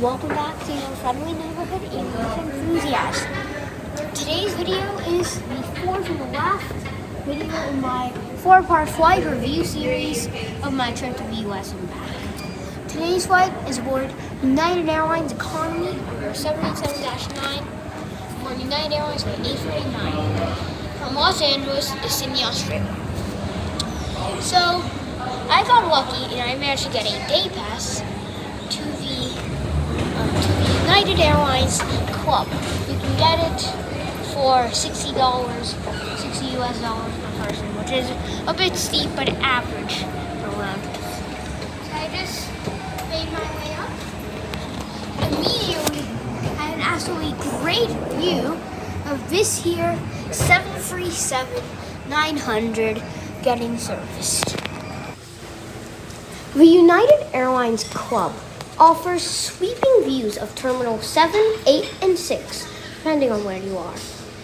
welcome back to your friendly neighborhood English enthusiast. Today's video is the fourth and last video in my four-part flight review series of my trip to the US and back. Today's flight is aboard United Airlines Economy number 787-9 for United Airlines flight 849 from Los Angeles to Sydney, Australia. So I got lucky and I managed to get a day pass to the United Airlines Club. You can get it for $60, $60 US per person, which is a bit steep but average for lounges. So I just made my way up. Immediately, I had an absolutely great view of this here 737-900 getting serviced. The United Airlines Club offers sweeping views of Terminal 7, 8, and 6, depending on where you are.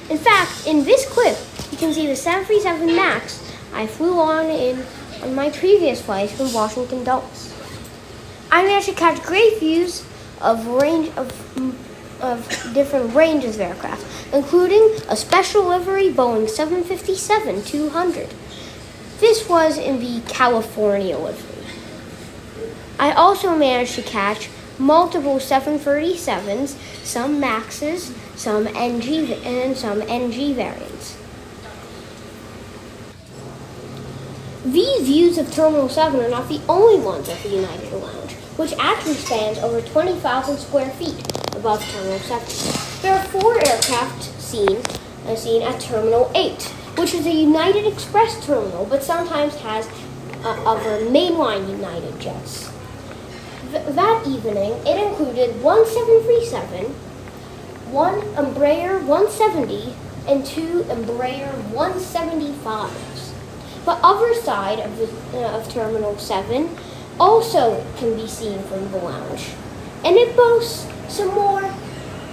In fact, in this clip, you can see the 737 MAX I flew on my previous flight from Washington, Dulles. I managed to catch great views of different ranges of aircraft, including a special livery Boeing 757-200. This was in the California livery. I also managed to catch multiple 737s, some MAXs, some NG, and some NG variants. These views of Terminal 7 are not the only ones at the United Lounge, which actually spans over 20,000 square feet above Terminal 7. There are 4 aircraft seen at Terminal 8, which is a United Express terminal, but sometimes has other mainline United jets. That evening, it included one 737, one Embraer 170, and 2 Embraer 175s. The other side of Terminal 7 also can be seen from the lounge, and it boasts some more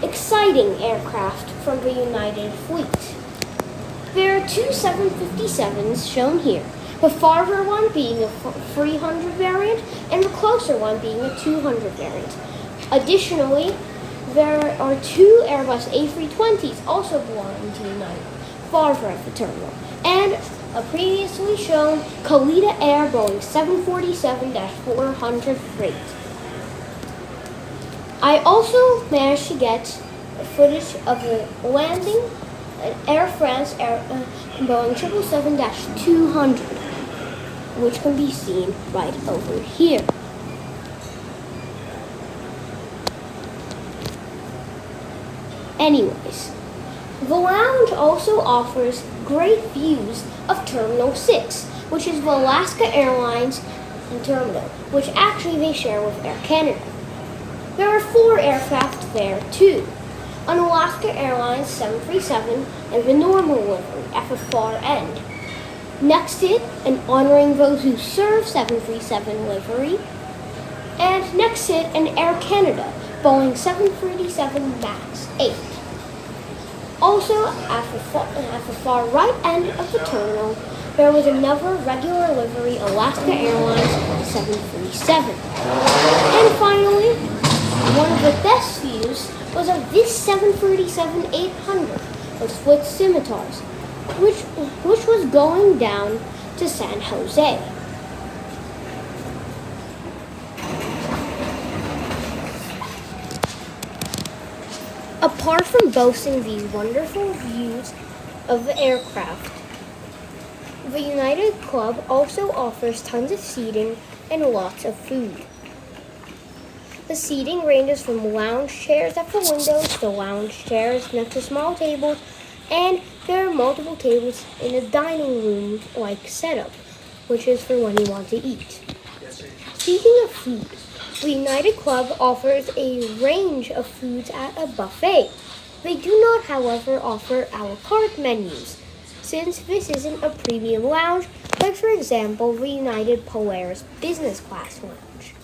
exciting aircraft from the United fleet. There are 2 757s shown here, the farther one being a 300 variant and the closer one being a 200 variant. Additionally, there are 2 Airbus A320s also belonging to United, farther at the terminal, and a previously shown Kalitta Air Boeing 747-400 freight. I also managed to get footage of the landing at Air France Boeing 777-200, which can be seen right over here. Anyways, the lounge also offers great views of Terminal 6, which is the Alaska Airlines terminal, which actually they share with Air Canada. There are 4 aircraft there too. An Alaska Airlines 737 and the normal livery at the far end. Next to it, an Honoring Those Who Serve 737 livery. And next to it, an Air Canada Boeing 737 MAX 8. Also, at the far right end of the terminal, there was another regular livery Alaska Airlines 737. And finally, one of the best views was of this 737-800 with split scimitars, which was going down to San Jose. Apart from boasting these wonderful views of the aircraft, the United Club also offers tons of seating and lots of food. The seating ranges from lounge chairs at the windows to lounge chairs next to small tables, and there are multiple tables in a dining room-like setup, which is for when you want to eat. Speaking of food, the United Club offers a range of foods at a buffet. They do not, however, offer a la carte menus, since this isn't a premium lounge, like for example the United Polaris Business Class Lounge.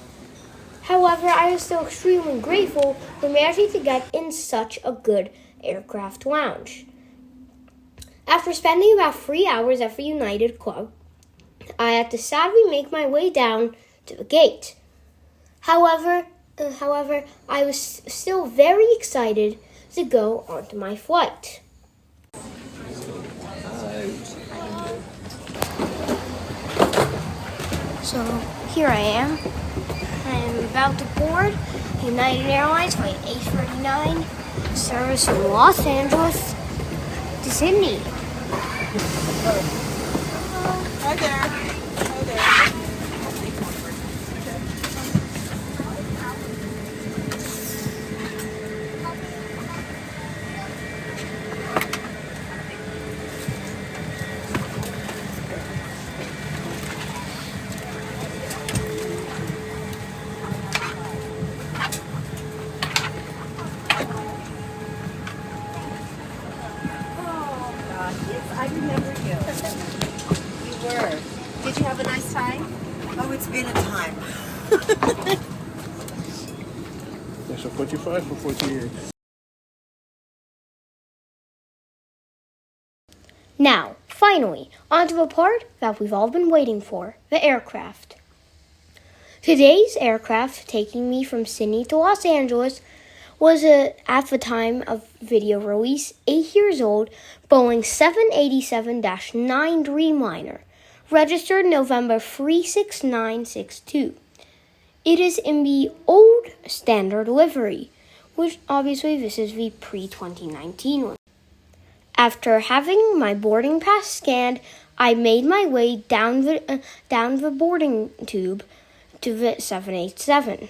However, I am still extremely grateful for managing to get in such a good aircraft lounge. After spending about 3 hours at the United Club, I had to sadly make my way down to the gate. However, However, I was still very excited to go onto my flight. So here I am. I am about to board United Airlines flight 839, service from Los Angeles to Sydney. Hi there. Hi there. I remember you. You were. Did you have a nice time? Oh, it's been a time. So 45 or 48? Now, finally, onto the part that we've all been waiting for, the aircraft. Today's aircraft, taking me from Sydney to Los Angeles, was at the time of video release, 8 years old, Boeing 787-9 Dreamliner, registered November 36962. It is in the old standard livery, which obviously this is the pre-2019 one. After having my boarding pass scanned, I made my way down the boarding tube to the 787.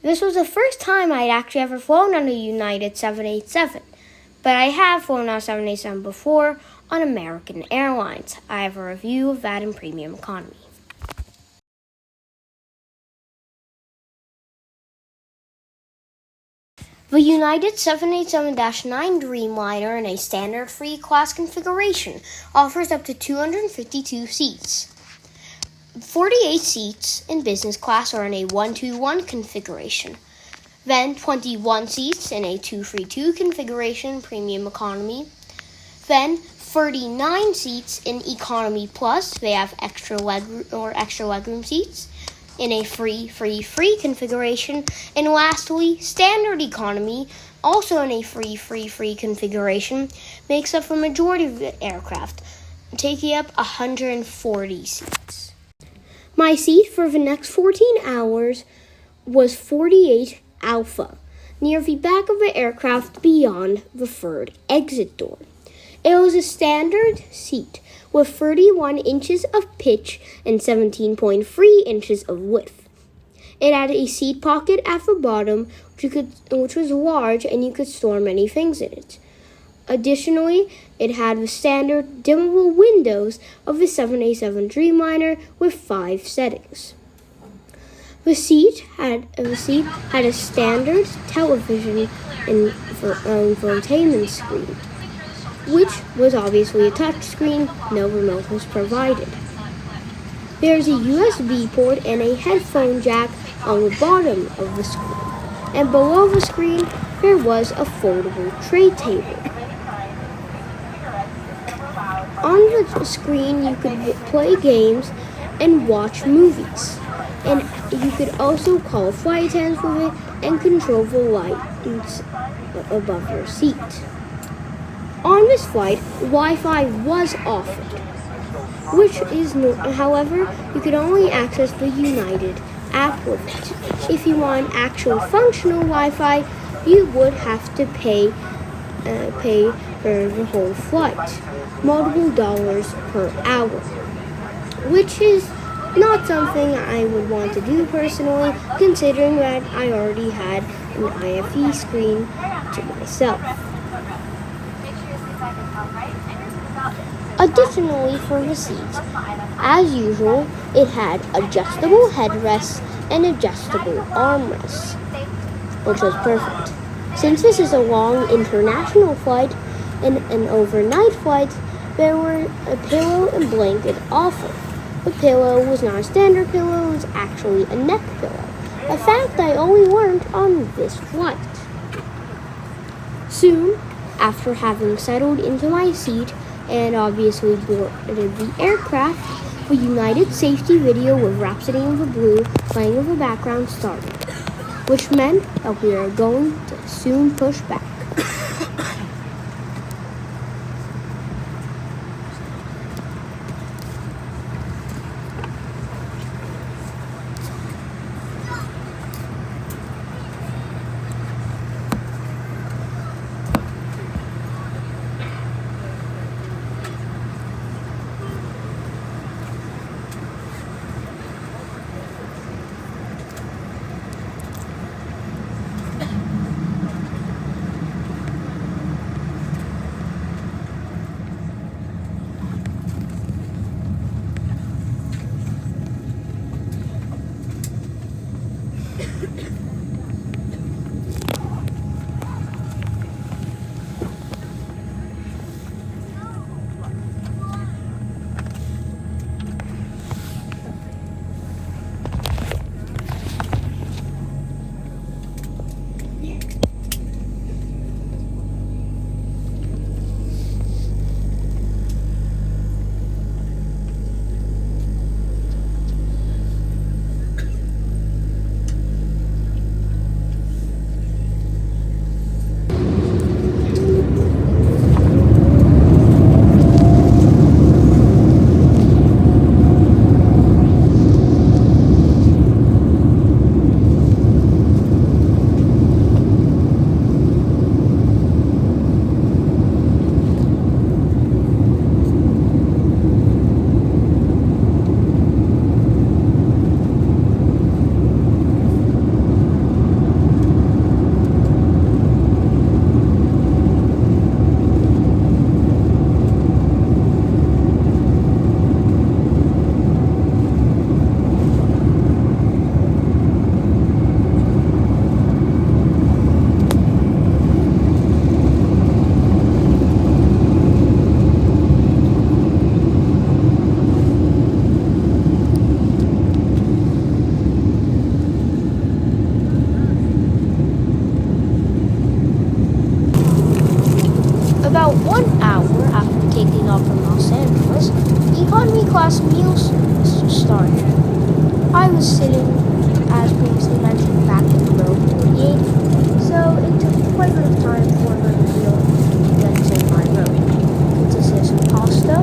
This was the first time I'd actually ever flown on a United 787, but I have flown on a 787 before on American Airlines. I have a review of that in Premium Economy. The United 787-9 Dreamliner in a standard free class configuration offers up to 252 seats. 48 seats in business class are in a 121 configuration. Then 21 seats in a 232 configuration, Premium Economy. Then 39 seats in Economy Plus. They have extra legroom seats in a free configuration. And lastly, Standard Economy, also in a free configuration, makes up the majority of the aircraft, taking up 140 seats. My seat for the next 14 hours was 48 Alpha, near the back of the aircraft beyond the third exit door. It was a standard seat with 31 inches of pitch and 17.3 inches of width. It had a seat pocket at the bottom, which was large, and you could store many things in it. Additionally, it had the standard dimmable windows of the 787 Dreamliner with 5 settings. The seat had a standard television and infotainment screen, which was obviously a touchscreen. No remote was provided. There is a USB port and a headphone jack on the bottom of the screen, and below the screen there was a foldable tray table. On the screen, you could play games and watch movies. And you could also call flight attendants with it and control the lights above your seat. On this flight, Wi-Fi was offered, however, you could only access the United app with it. If you want actual functional Wi-Fi, you would have to pay for the whole flight, multiple dollars per hour, which is not something I would want to do personally, considering that I already had an IFE screen to myself. Additionally, for the seats, as usual, it had adjustable headrests and adjustable armrests, which was perfect. Since this is a long international flight and an overnight flight, there were a pillow and blanket offered. The pillow was not a standard pillow, it was actually a neck pillow, a fact I only learned on this flight. Soon, after having settled into my seat and obviously boarded the aircraft, the United safety video with Rhapsody in the Blue playing in the background started. which meant that we were going to soon push back. About 1 hour after taking off from Los Angeles, the economy class meal service started. I was sitting, as previously mentioned, back in row 48, so it took quite a bit of time for the meal to get to my row. It consisted of some pasta,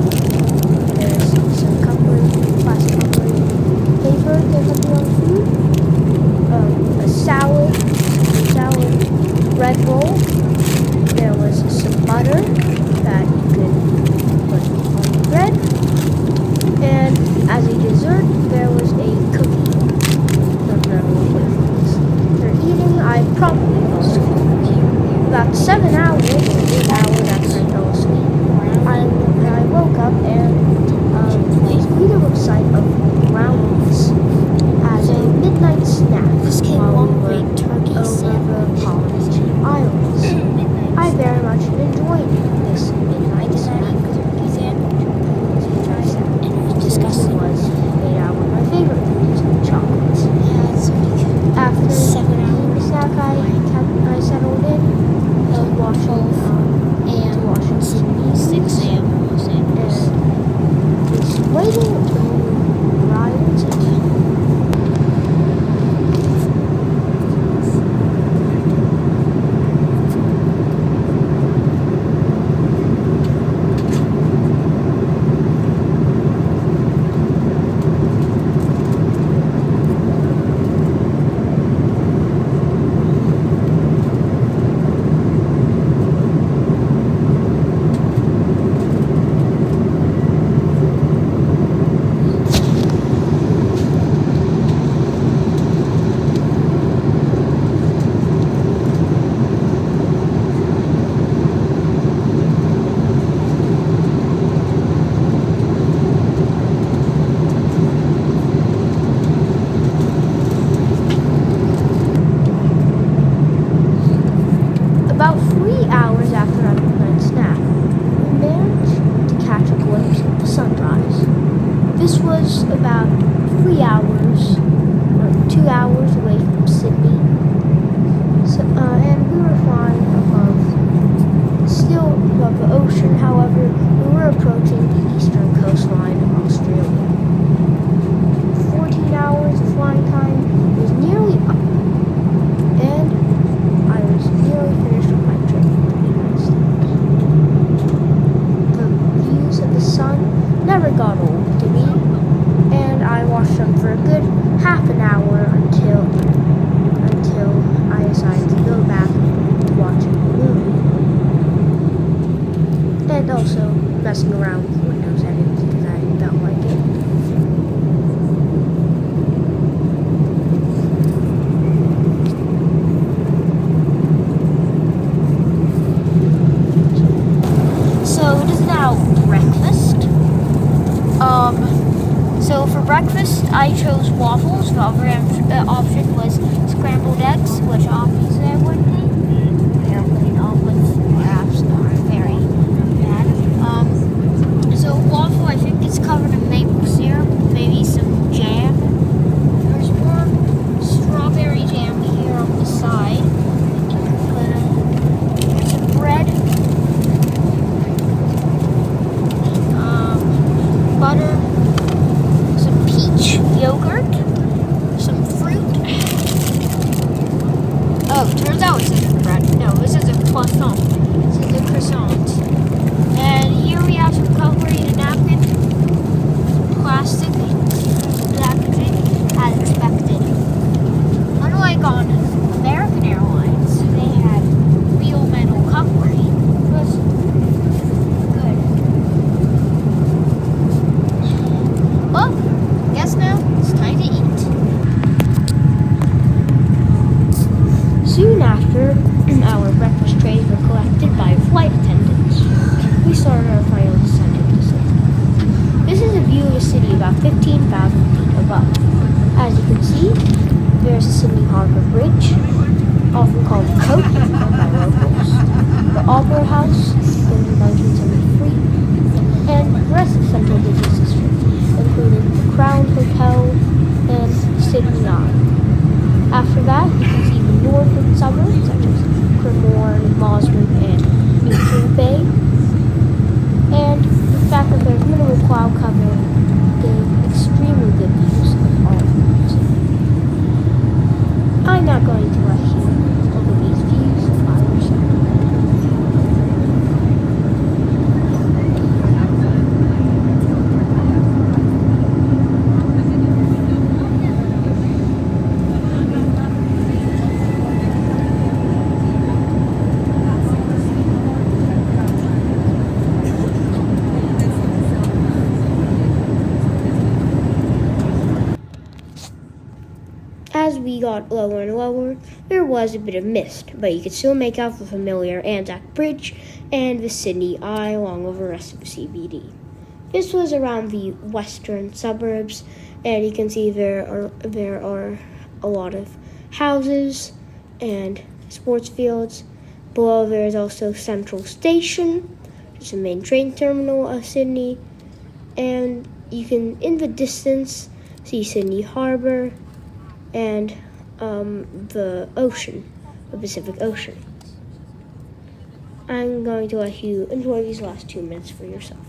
there's some cutlery, plastic cutlery, paper to help me on food, a salad, bread roll. There was some butter that you could put on the bread. And as a dessert, there was a cookie. Don't remember what it was. After eating, I promptly fell asleep. About 7 hours, or 8 hours after I fell asleep, I woke up and was greeted with a sight of brownies as a midnight snack while we were over the Polynesian Islands. I very much enjoyed this midnight snack. Disgusting. Was made out with my favorite foods, chocolates. After 7 hours snack, I settled in to Washington, 6 a.m. Los Angeles. And was waiting to ride into which obviously I wouldn't be. Airplane omelets perhaps are very bad. So waffle, I think it's covered in maple syrup, maybe some jam. There's more strawberry jam here on the side. There's some bread, butter, some peach yogurt, some fruit. Oh, turns out this isn't bread. No, this is a croissant. This is a croissant. And here we have some cutlery and a napkin. Plastic packaging, as expected. Unlike on American Airlines, they had real metal cutlery. It was good. Well, guess now it's time to eat. Soon after, our breakfast trays were collected by flight attendants. We started our final descent into Sydney. This is a view of the city about 15,000 feet above. As you can see, there's the Sydney Harbour Bridge, often called the Coat by locals, the Opera House, built in 1973, and the rest of central business district, including the Crown Hotel and Sydney Eye. After that, you can see the northern suburbs, such as Cremorne, Mosman, and Newport Bay. And the fact that there's minimal cloud cover gave extremely good views of all of the city. I'm not going to let you look at these views by yourself. As we got lower and lower, there was a bit of mist, but you could still make out the familiar Anzac Bridge and the Sydney Eye along with the rest of the CBD. This was around the western suburbs, and you can see there are a lot of houses and sports fields. Below there is also Central Station, which is the main train terminal of Sydney, and you can, in the distance, see Sydney Harbour and the ocean, the Pacific Ocean. I'm going to let you enjoy these last 2 minutes for yourself.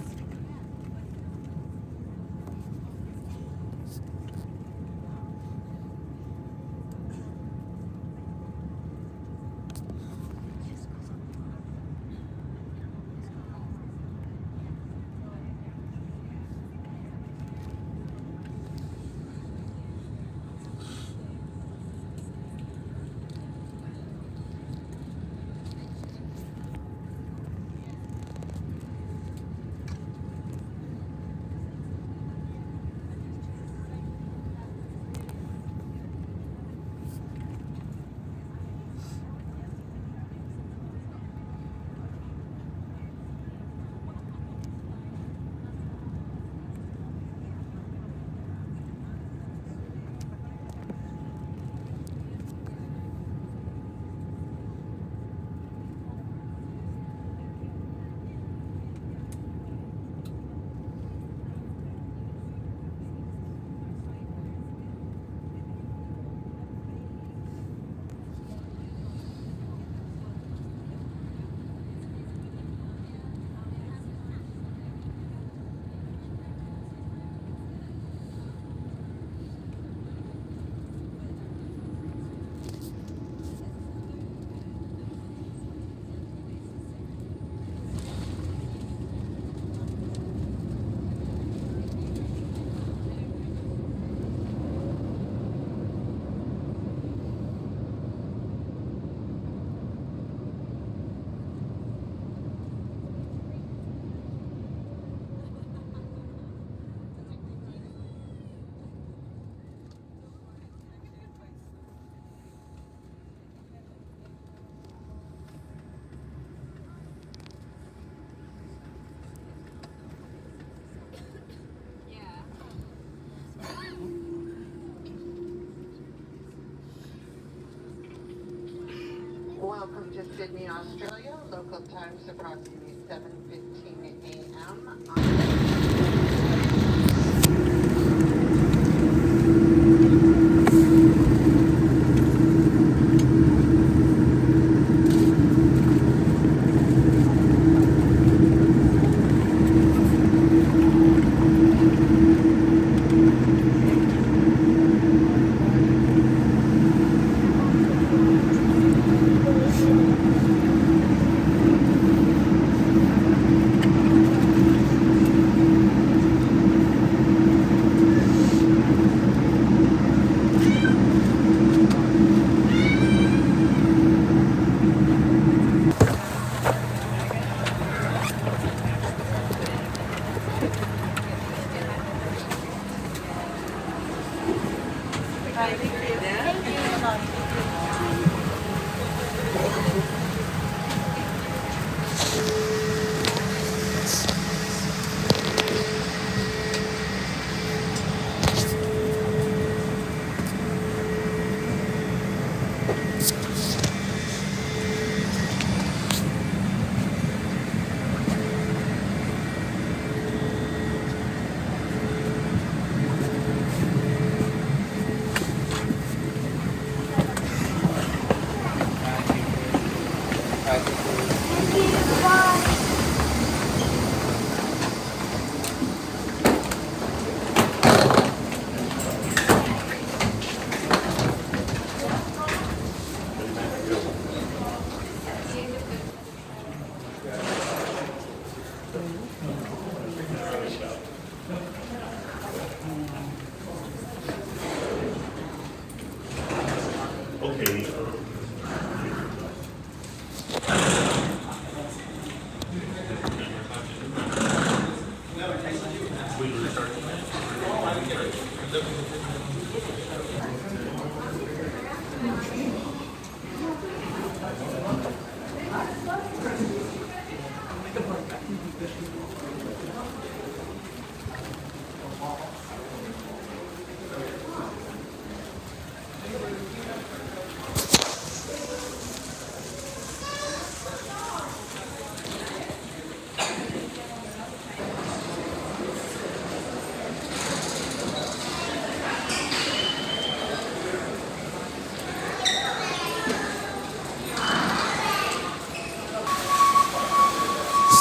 Welcome to Sydney, Australia. Local time is approximately 7:15 a.m.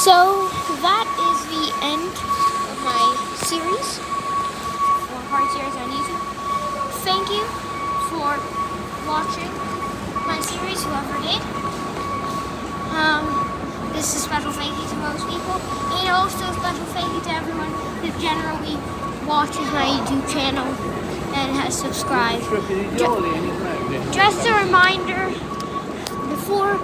So that is the end of my series, or hard series on YouTube. Thank you for watching my series, whoever did. This is a special thank you to most people, and also a special thank you to everyone who generally watches my YouTube channel and has subscribed. Just a reminder, before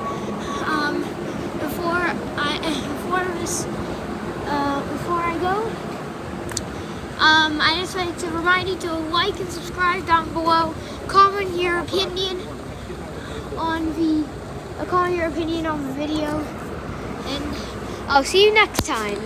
I go, I just like to remind you to like and subscribe down below. Comment your opinion on the video, and I'll see you next time.